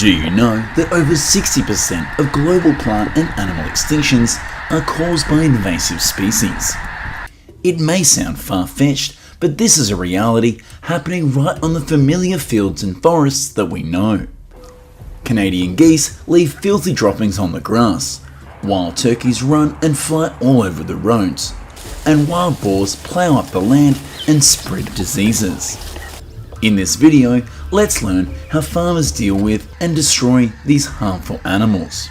Do you know that over 60% of global plant and animal extinctions are caused by invasive species? It may sound far-fetched, but this is a reality happening right on the familiar fields and forests that we know. Canadian geese leave filthy droppings on the grass, wild turkeys run and fly all over the roads, and wild boars plough up the land and spread diseases. In this video, let's learn how farmers deal with and destroy these harmful animals.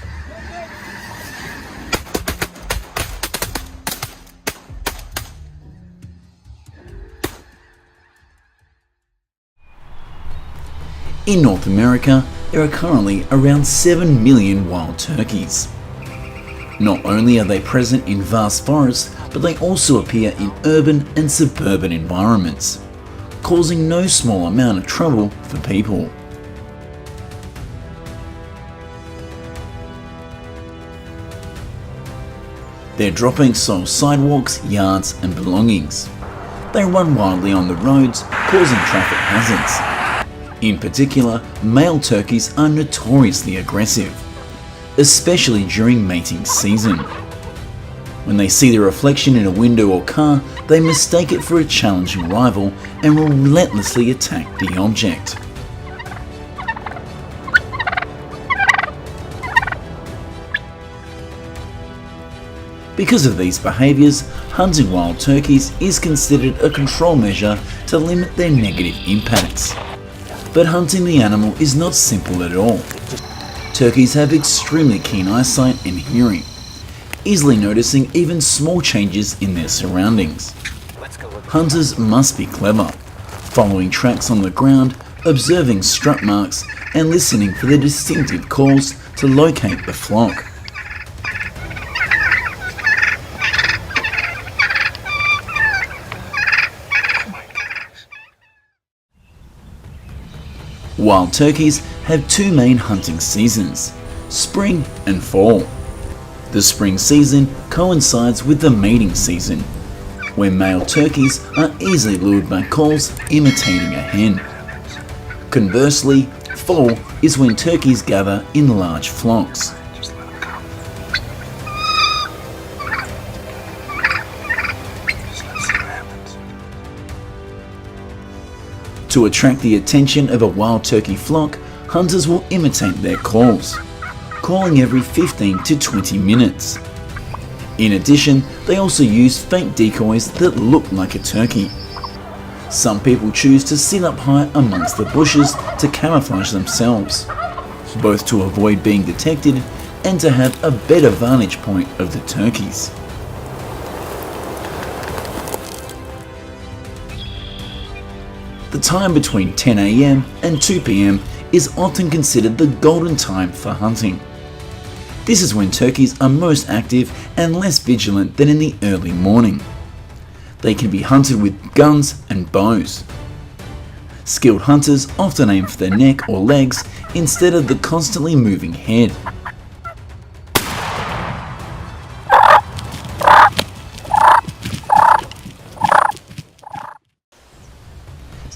In North America, there are currently around 7 million wild turkeys. Not only are they present in vast forests, but they also appear in urban and suburban environments, causing no small amount of trouble for people. Their droppings soil sidewalks, yards and belongings. They run wildly on the roads, causing traffic hazards. In particular, male turkeys are notoriously aggressive, especially during mating season. When they see the reflection in a window or car, they mistake it for a challenging rival and will relentlessly attack the object. Because of these behaviours, hunting wild turkeys is considered a control measure to limit their negative impacts. But hunting the animal is not simple at all. Turkeys have extremely keen eyesight and hearing, easily noticing even small changes in their surroundings. Hunters must be clever, following tracks on the ground, observing strut marks, and listening for their distinctive calls to locate the flock. Wild turkeys have two main hunting seasons, spring and fall. The spring season coincides with the mating season, where male turkeys are easily lured by calls imitating a hen. Conversely, fall is when turkeys gather in large flocks. To attract the attention of a wild turkey flock, hunters will imitate their calls, calling every 15 to 20 minutes. In addition, they also use fake decoys that look like a turkey. Some people choose to sit up high amongst the bushes to camouflage themselves, both to avoid being detected and to have a better vantage point of the turkeys. The time between 10 AM and 2 PM is often considered the golden time for hunting. This is when turkeys are most active and less vigilant than in the early morning. They can be hunted with guns and bows. Skilled hunters often aim for their neck or legs instead of the constantly moving head.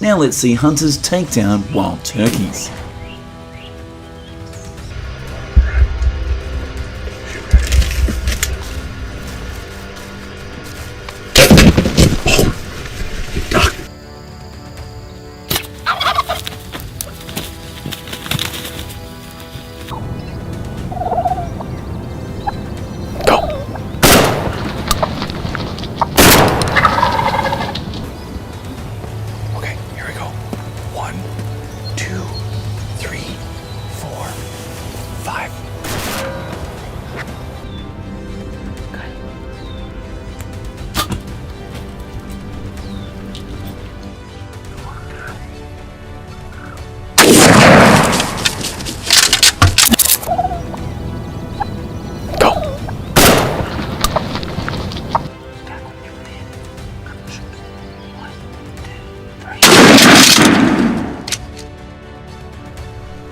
Now let's see hunters take down wild turkeys.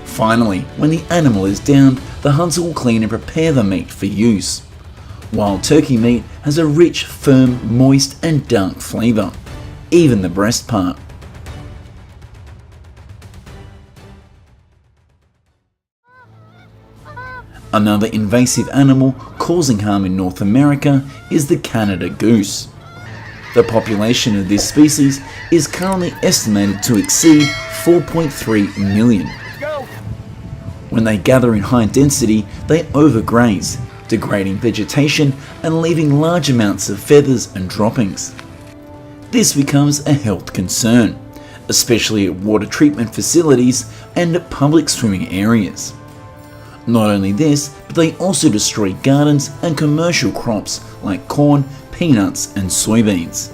Finally, when the animal is downed, the hunter will clean and prepare the meat for use. Wild turkey meat has a rich, firm, moist and dark flavour, even the breast part. Another invasive animal causing harm in North America is the Canada goose. The population of this species is currently estimated to exceed 4.3 million. When they gather in high density, they overgraze, degrading vegetation and leaving large amounts of feathers and droppings. This becomes a health concern, especially at water treatment facilities and at public swimming areas. Not only this, but they also destroy gardens and commercial crops like corn, peanuts and soybeans.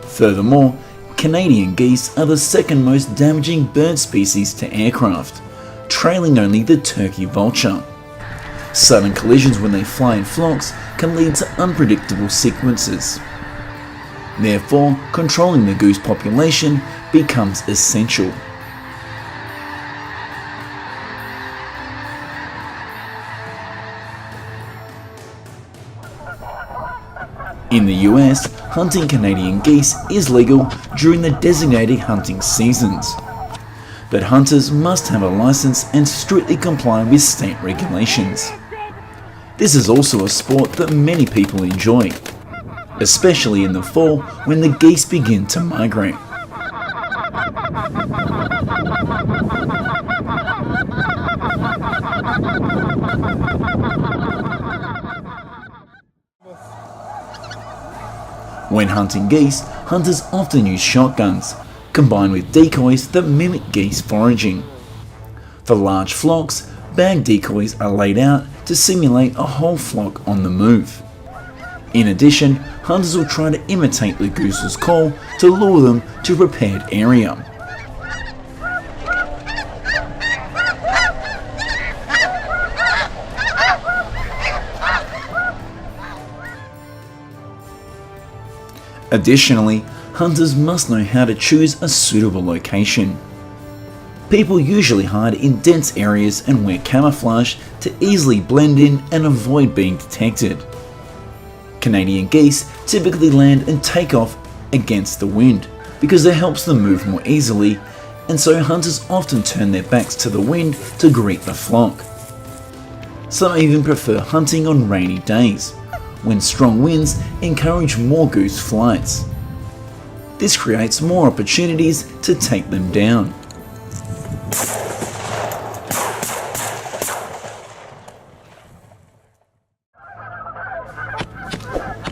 Furthermore, Canadian geese are the second most damaging bird species to aircraft, trailing only the turkey vulture. Sudden collisions when they fly in flocks can lead to unpredictable sequences. Therefore, controlling the goose population becomes essential. In the US, hunting Canadian geese is legal during the designated hunting seasons. But hunters must have a license and strictly comply with state regulations. This is also a sport that many people enjoy, especially in the fall when the geese begin to migrate. When hunting geese, hunters often use shotguns, combined with decoys that mimic geese foraging. For large flocks, bag decoys are laid out to simulate a whole flock on the move. In addition, hunters will try to imitate the goose's call to lure them to a prepared area. Additionally, hunters must know how to choose a suitable location. People usually hide in dense areas and wear camouflage to easily blend in and avoid being detected. Canadian geese typically land and take off against the wind because it helps them move more easily, and so hunters often turn their backs to the wind to greet the flock. Some even prefer hunting on rainy days, when strong winds encourage more goose flights. This creates more opportunities to take them down.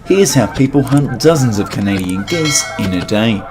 Here's how people hunt dozens of Canadian geese in a day.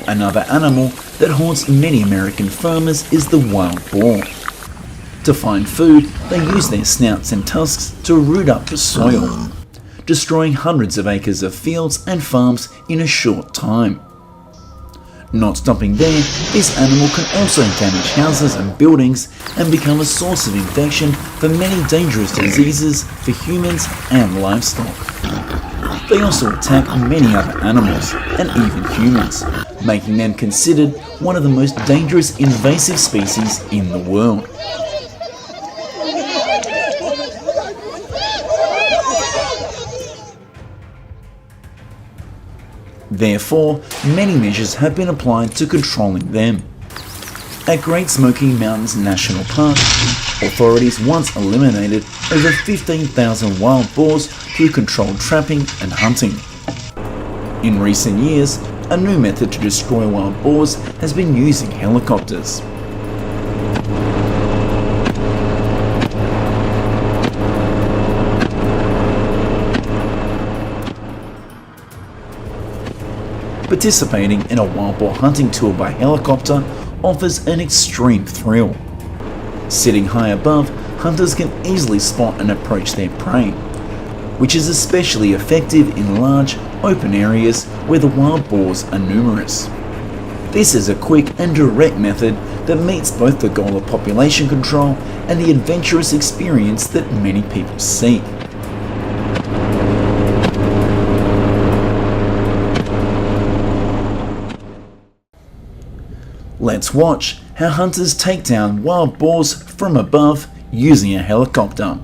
Another animal that haunts many American farmers is the wild boar. To find food, they use their snouts and tusks to root up the soil, destroying hundreds of acres of fields and farms in a short time. Not stopping there, this animal can also damage houses and buildings and become a source of infection for many dangerous diseases for humans and livestock. They also attack many other animals and even humans, making them considered one of the most dangerous invasive species in the world. Therefore, many measures have been applied to controlling them, At Great Smoky Mountains National Park, authorities once eliminated over 15,000 wild boars through controlled trapping and hunting. In recent years, a new method to destroy wild boars has been using helicopters. Participating in a wild boar hunting tour by helicopter offers an extreme thrill. Sitting high above, hunters can easily spot and approach their prey, which is especially effective in large, open areas where the wild boars are numerous. This is a quick and direct method that meets both the goal of population control and the adventurous experience that many people seek. Let's watch how hunters take down wild boars from above using a helicopter.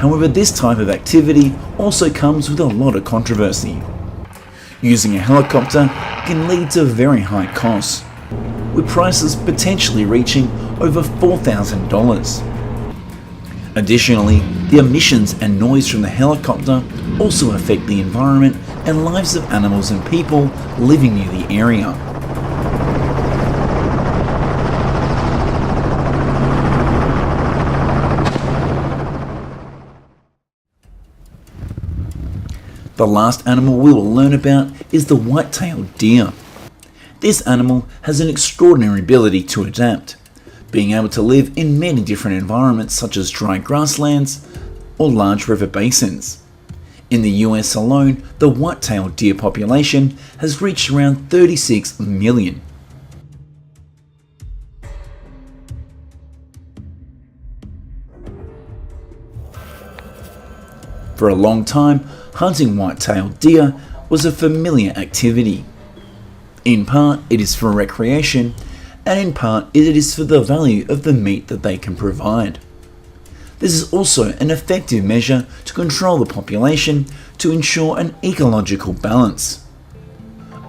However, this type of activity also comes with a lot of controversy. Using a helicopter can lead to very high costs, with prices potentially reaching over $4,000. Additionally, the emissions and noise from the helicopter also affect the environment and lives of animals and people living near the area. The last animal we will learn about is the white-tailed deer. This animal has an extraordinary ability to adapt, being able to live in many different environments such as dry grasslands or large river basins. In the US alone, the white-tailed deer population has reached around 36 million. For a long time, hunting white-tailed deer was a familiar activity. In part, it is for recreation, and in part, it is for the value of the meat that they can provide. This is also an effective measure to control the population to ensure an ecological balance.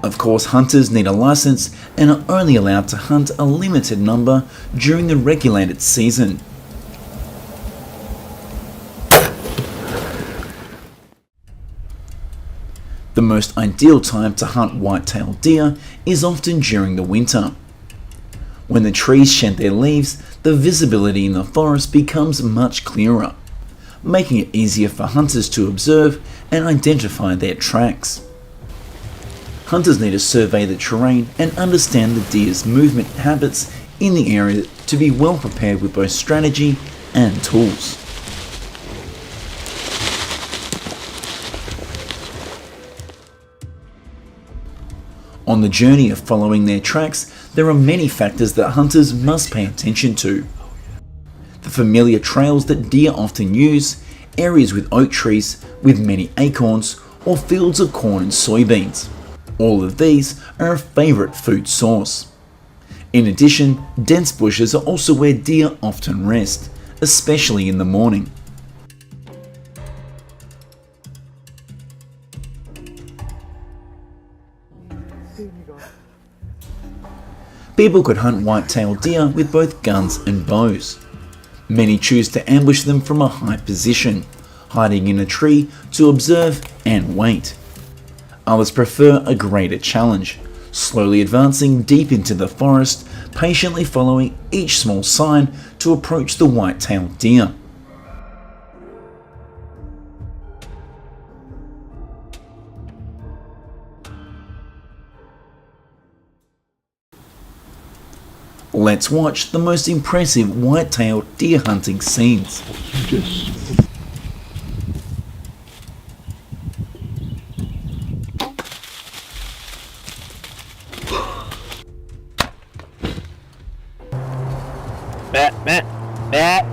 Of course, hunters need a license and are only allowed to hunt a limited number during the regulated season. The most ideal time to hunt white-tailed deer is often during the winter. When the trees shed their leaves, the visibility in the forest becomes much clearer, making it easier for hunters to observe and identify their tracks. Hunters need to survey the terrain and understand the deer's movement habits in the area to be well prepared with both strategy and tools. On the journey of following their tracks, there are many factors that hunters must pay attention to. The familiar trails that deer often use, areas with oak trees with many acorns, or fields of corn and soybeans. All of these are a favourite food source. In addition, dense bushes are also where deer often rest, especially in the morning. People could hunt white-tailed deer with both guns and bows. Many choose to ambush them from a high position, hiding in a tree to observe and wait. Others prefer a greater challenge, slowly advancing deep into the forest, patiently following each small sign to approach the white-tailed deer. Let's watch the most impressive white-tailed deer hunting scenes. Bat.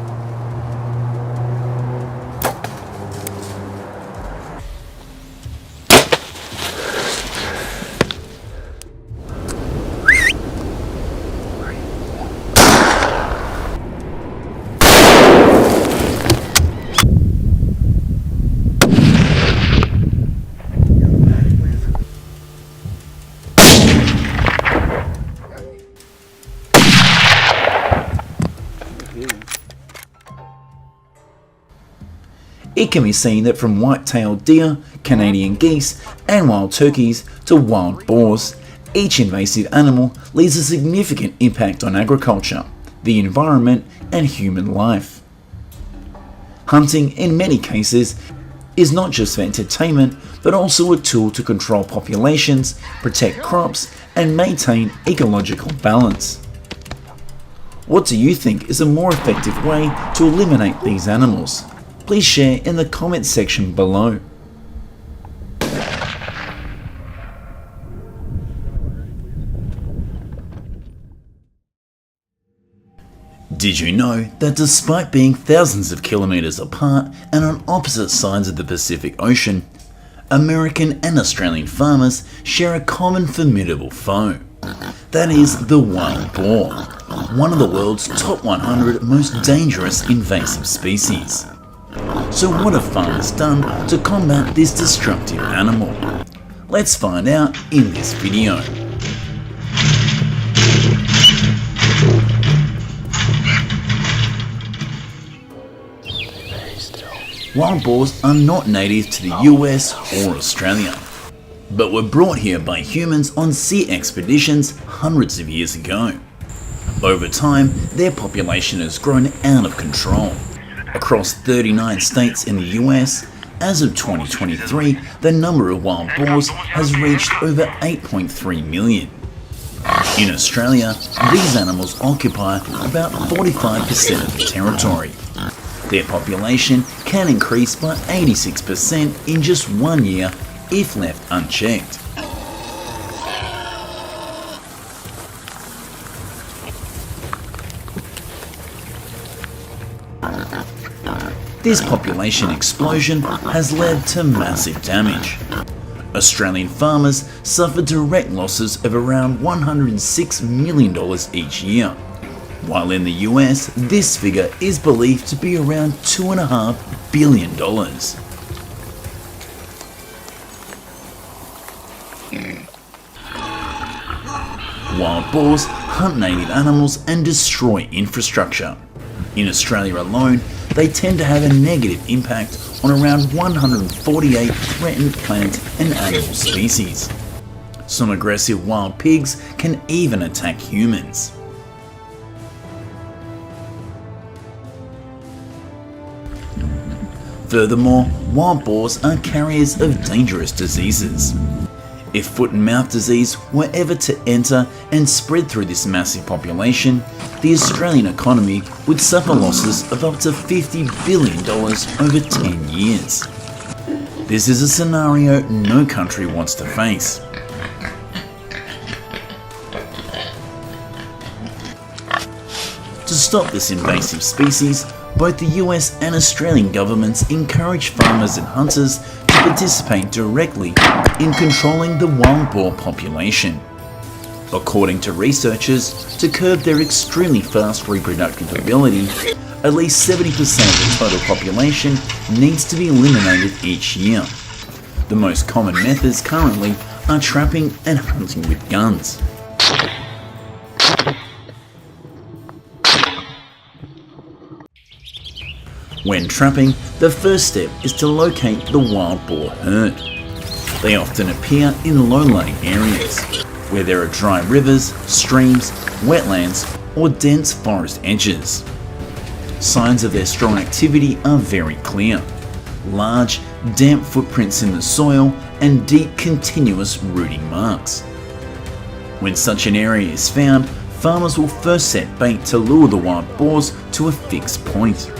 It can be seen that from white-tailed deer, Canadian geese, and wild turkeys to wild boars, each invasive animal leaves a significant impact on agriculture, the environment, and human life. Hunting, in many cases, is not just for entertainment, but also a tool to control populations, protect crops, and maintain ecological balance. What do you think is a more effective way to eliminate these animals? Please share in the comments section below. Did you know that despite being thousands of kilometers apart and on opposite sides of the Pacific Ocean, American and Australian farmers share a common formidable foe? That is the wild boar, one of the world's top 100 most dangerous invasive species. So what have farmers done to combat this destructive animal? Let's find out in this video. Wild boars are not native to the US or Australia, but were brought here by humans on sea expeditions hundreds of years ago. Over time, their population has grown out of control. Across 39 states in the US, as of 2023, the number of wild boars has reached over 8.3 million. In Australia, these animals occupy about 45% of the territory. Their population can increase by 86% in just 1 year if left unchecked. This population explosion has led to massive damage. Australian farmers suffer direct losses of around $106 million each year, while in the US this figure is believed to be around $2.5 billion. Wild boars hunt native animals and destroy infrastructure. In Australia alone, they tend to have a negative impact on around 148 threatened plant and animal species. Some aggressive wild pigs can even attack humans. Furthermore, wild boars are carriers of dangerous diseases. If foot and mouth disease were ever to enter and spread through this massive population, the Australian economy would suffer losses of up to $50 billion over 10 years. This is a scenario no country wants to face. To stop this invasive species, both the US and Australian governments encourage farmers and hunters to participate directly in controlling the wild boar population. According to researchers, to curb their extremely fast reproductive ability, at least 70% of the total population needs to be eliminated each year. The most common methods currently are trapping and hunting with guns. When trapping, the first step is to locate the wild boar herd. They often appear in low-lying areas, where there are dry rivers, streams, wetlands, or dense forest edges. Signs of their strong activity are very clear. Large, damp footprints in the soil and deep, continuous rooting marks. When such an area is found, farmers will first set bait to lure the wild boars to a fixed point.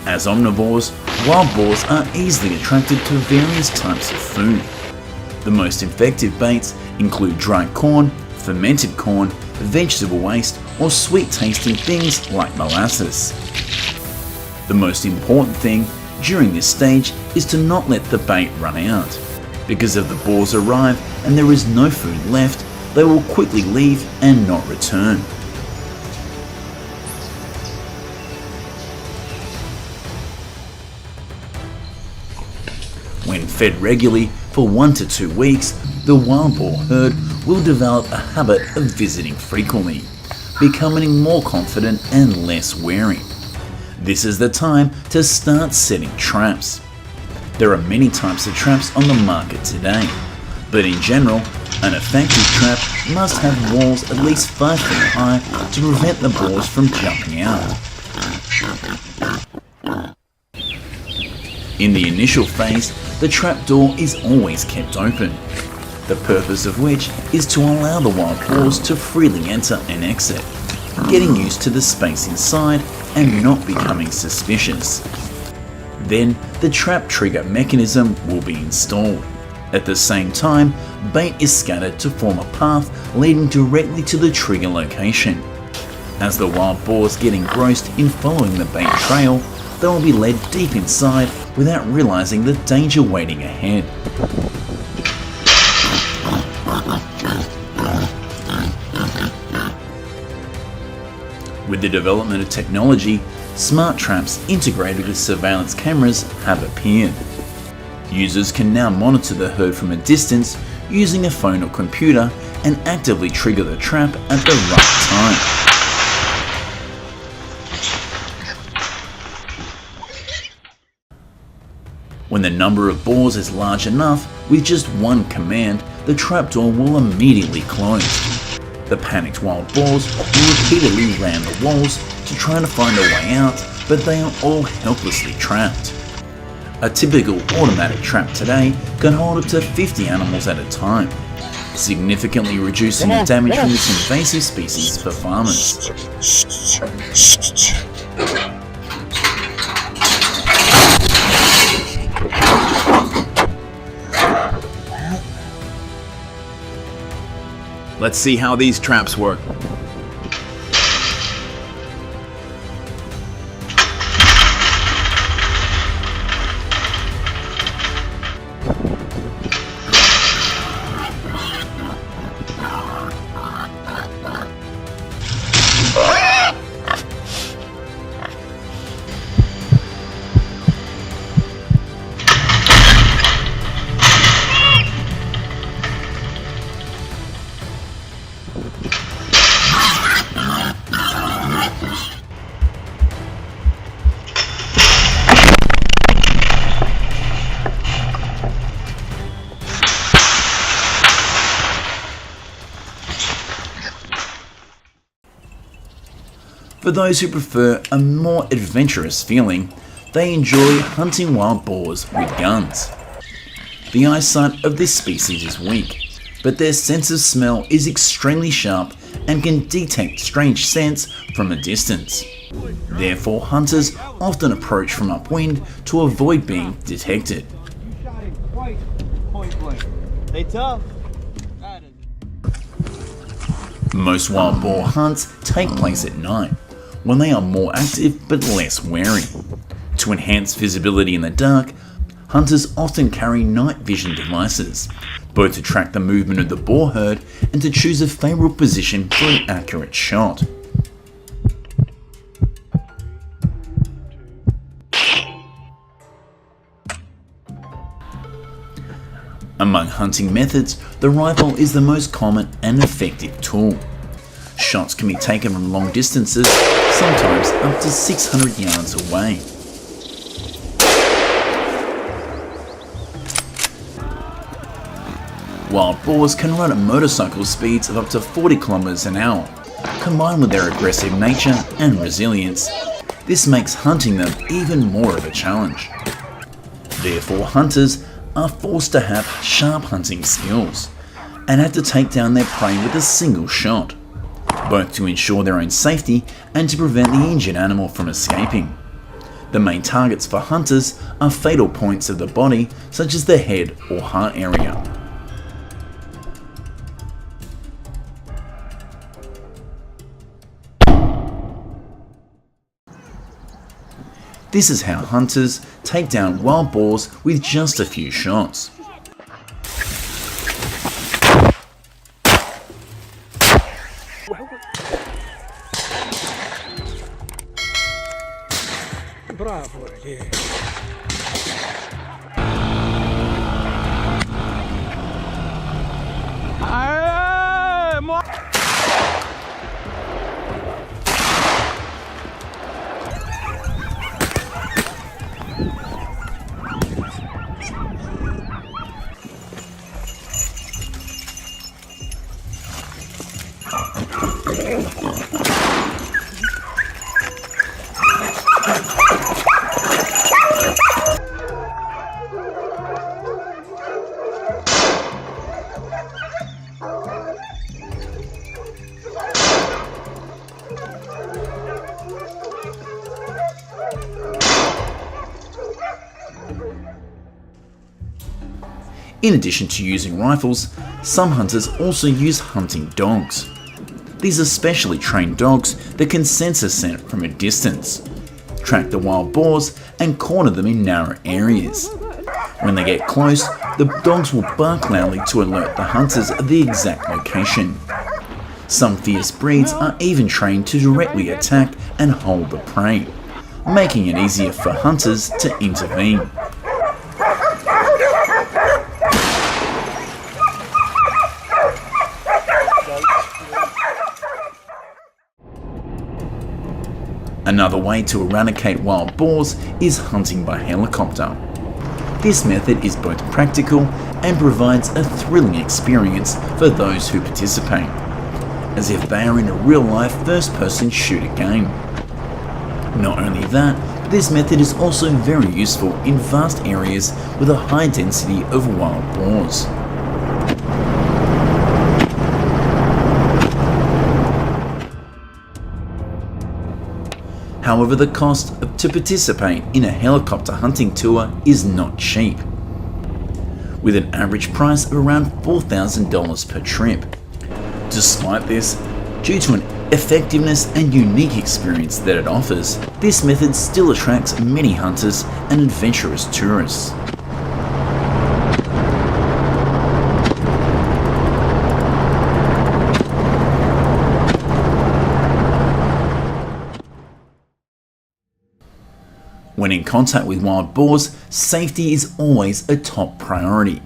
As omnivores, wild boars are easily attracted to various types of food. The most effective baits include dried corn, fermented corn, vegetable waste, or sweet-tasting things like molasses. The most important thing during this stage is to not let the bait run out, because if the boars arrive and there is no food left, they will quickly leave and not return. When fed regularly for 1 to 2 weeks, the wild boar herd will develop a habit of visiting frequently, becoming more confident and less wary. This is the time to start setting traps. There are many types of traps on the market today, but in general, an effective trap must have walls at least 5 feet high to prevent the boars from jumping out. In the initial phase, the trapdoor is always kept open, the purpose of which is to allow the wild boars to freely enter and exit, getting used to the space inside and not becoming suspicious. Then the trap trigger mechanism will be installed. At the same time, bait is scattered to form a path leading directly to the trigger location. As the wild boars get engrossed in following the bait trail, they will be led deep inside without realizing the danger waiting ahead. With the development of technology, smart traps integrated with surveillance cameras have appeared. Users can now monitor the herd from a distance using a phone or computer and actively trigger the trap at the right time. When the number of boars is large enough, with just one command, the trapdoor will immediately close. The panicked wild boars will repeatedly ram the walls to try to find a way out, but they are all helplessly trapped. A typical automatic trap today can hold up to 50 animals at a time, significantly reducing the damage from this invasive species for farmers. Let's see how these traps work. For those who prefer a more adventurous feeling, they enjoy hunting wild boars with guns. The eyesight of this species is weak, but their sense of smell is extremely sharp and can detect strange scents from a distance. Therefore, hunters often approach from upwind to avoid being detected. They tough. Most wild boar hunts take place at night, when they are more active but less wary. To enhance visibility in the dark, hunters often carry night vision devices, both to track the movement of the boar herd and to choose a favourable position for an accurate shot. Among hunting methods, the rifle is the most common and effective tool. Shots can be taken from long distances, sometimes up to 600 yards away. Wild boars can run at motorcycle speeds of up to 40 km an hour. Combined with their aggressive nature and resilience, this makes hunting them even more of a challenge. Therefore, hunters are forced to have sharp hunting skills and have to take down their prey with a single shot, both to ensure their own safety and to prevent the injured animal from escaping. The main targets for hunters are fatal points of the body, such as the head or heart area. This is how hunters take down wild boars with just a few shots. Bravo, yeah. In addition to using rifles, some hunters also use hunting dogs. These are specially trained dogs that can sense a scent from a distance, track the wild boars and corner them in narrow areas. When they get close, the dogs will bark loudly to alert the hunters of the exact location. Some fierce breeds are even trained to directly attack and hold the prey, making it easier for hunters to intervene. Another way to eradicate wild boars is hunting by helicopter. This method is both practical and provides a thrilling experience for those who participate, as if they are in a real-life first-person shooter game. Not only that, but this method is also very useful in vast areas with a high density of wild boars. However, the cost to participate in a helicopter hunting tour is not cheap, with an average price of around $4,000 per trip. Despite this, due to an effectiveness and unique experience that it offers, this method still attracts many hunters and adventurous tourists. When in contact with wild boars, safety is always a top priority.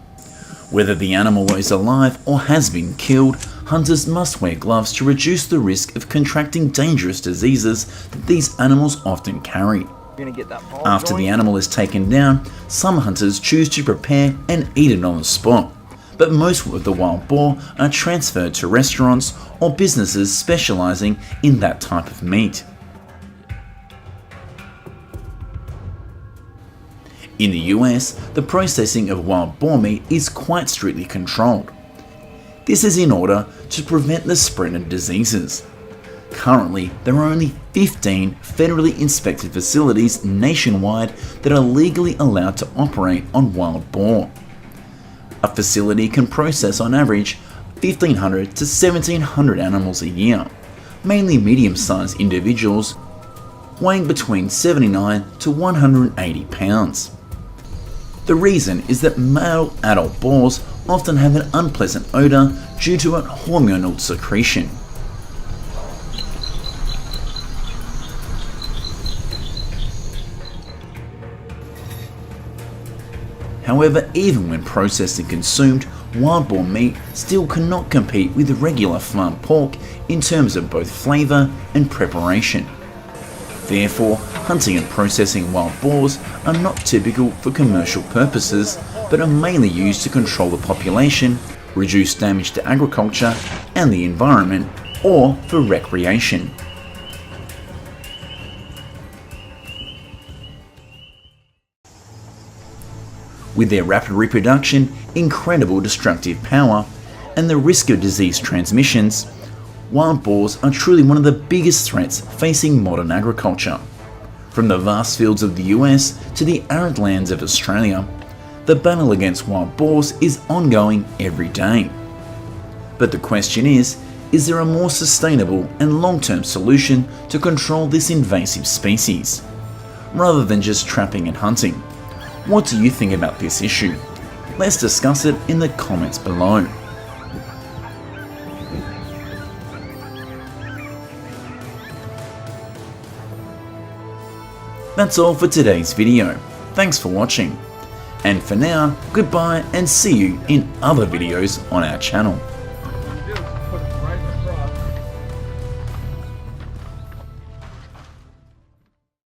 Whether the animal is alive or has been killed, hunters must wear gloves to reduce the risk of contracting dangerous diseases that these animals often carry. After the animal is taken down, some hunters choose to prepare and eat it on the spot, but most of the wild boar are transferred to restaurants or businesses specializing in that type of meat. In the US, the processing of wild boar meat is quite strictly controlled. This is in order to prevent the spread of diseases. Currently, there are only 15 federally inspected facilities nationwide that are legally allowed to operate on wild boar. A facility can process on average 1,500 to 1,700 animals a year, mainly medium-sized individuals weighing between 79 to 180 pounds. The reason is that male adult boars often have an unpleasant odour due to a hormonal secretion. However, even when processed and consumed, wild boar meat still cannot compete with regular farm pork in terms of both flavour and preparation. Therefore, hunting and processing wild boars are not typical for commercial purposes, but are mainly used to control the population, reduce damage to agriculture and the environment, or for recreation. With their rapid reproduction, incredible destructive power, and the risk of disease transmissions, wild boars are truly one of the biggest threats facing modern agriculture. From the vast fields of the US to the arid lands of Australia, the battle against wild boars is ongoing every day. But the question is there a more sustainable and long-term solution to control this invasive species, rather than just trapping and hunting? What do you think about this issue? Let's discuss it in the comments below. That's all for today's video. Thanks for watching. And for now, goodbye and see you in other videos on our channel.